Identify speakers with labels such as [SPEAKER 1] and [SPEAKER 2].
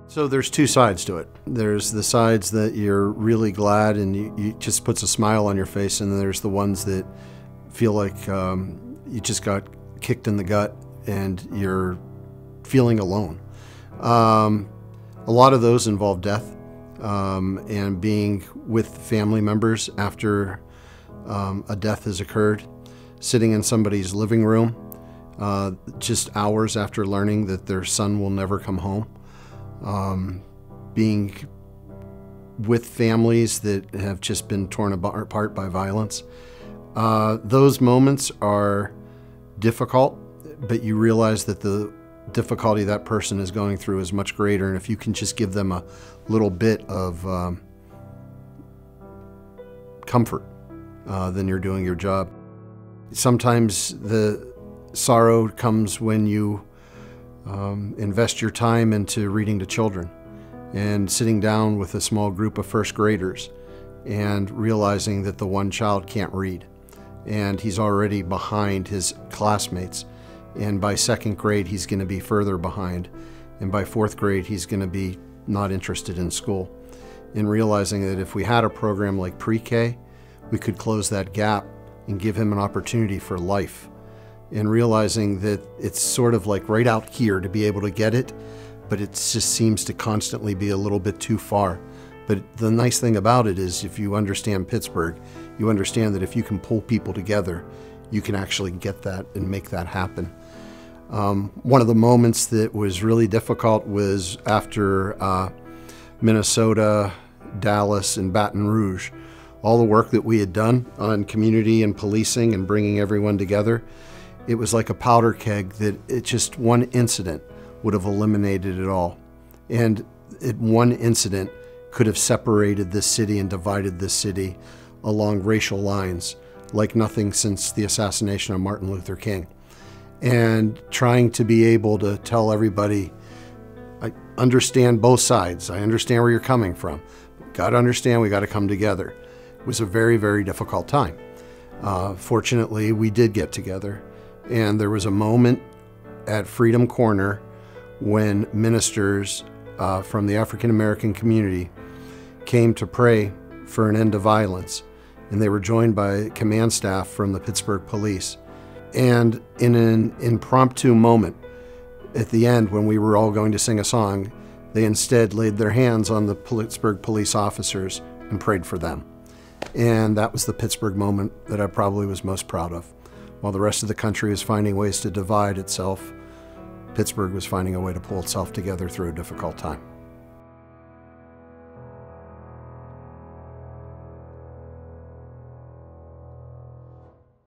[SPEAKER 1] So there's two sides to it. There's the sides that you're really glad and you just puts a smile on your face, and then there's the ones that feel like you just got kicked in the gut and you're feeling alone. A lot of those involve death and being with family members after a death has occurred, sitting in somebody's living room just hours after learning that their son will never come home. Being with families that have just been torn apart by violence. Those moments are difficult, but you realize that the difficulty that person is going through is much greater, and if you can just give them a little bit of comfort, then you're doing your job. Sometimes the sorrow comes when you invest your time into reading to children and sitting down with a small group of first graders and realizing that the one child can't read and he's already behind his classmates, and by second grade he's going to be further behind, and by fourth grade he's going to be not interested in school, and realizing that if we had a program like pre-K, we could close that gap and give him an opportunity for life. And realizing that it's sort of like right out here to be able to get it, but it just seems to constantly be a little bit too far. But the nice thing about it is, if you understand Pittsburgh, you understand that if you can pull people together, you can actually get that and make that happen. One of the moments that was really difficult was after Minnesota, Dallas, and Baton Rouge. All the work that we had done on community and policing and bringing everyone together, it was like a powder keg that just one incident would have eliminated it all. And one incident could have separated this city and divided this city along racial lines like nothing since the assassination of Martin Luther King. And trying to be able to tell everybody, I understand both sides, I understand where you're coming from, got to understand we got to come together, was a very, very difficult time. Fortunately, we did get together. And there was a moment at Freedom Corner when ministers from the African American community came to pray for an end to violence. And they were joined by command staff from the Pittsburgh Police. And in an impromptu moment, at the end when we were all going to sing a song, they instead laid their hands on the Pittsburgh police officers and prayed for them. And that was the Pittsburgh moment that I probably was most proud of. While the rest of the country was finding ways to divide itself, Pittsburgh was finding a way to pull itself together through a difficult time.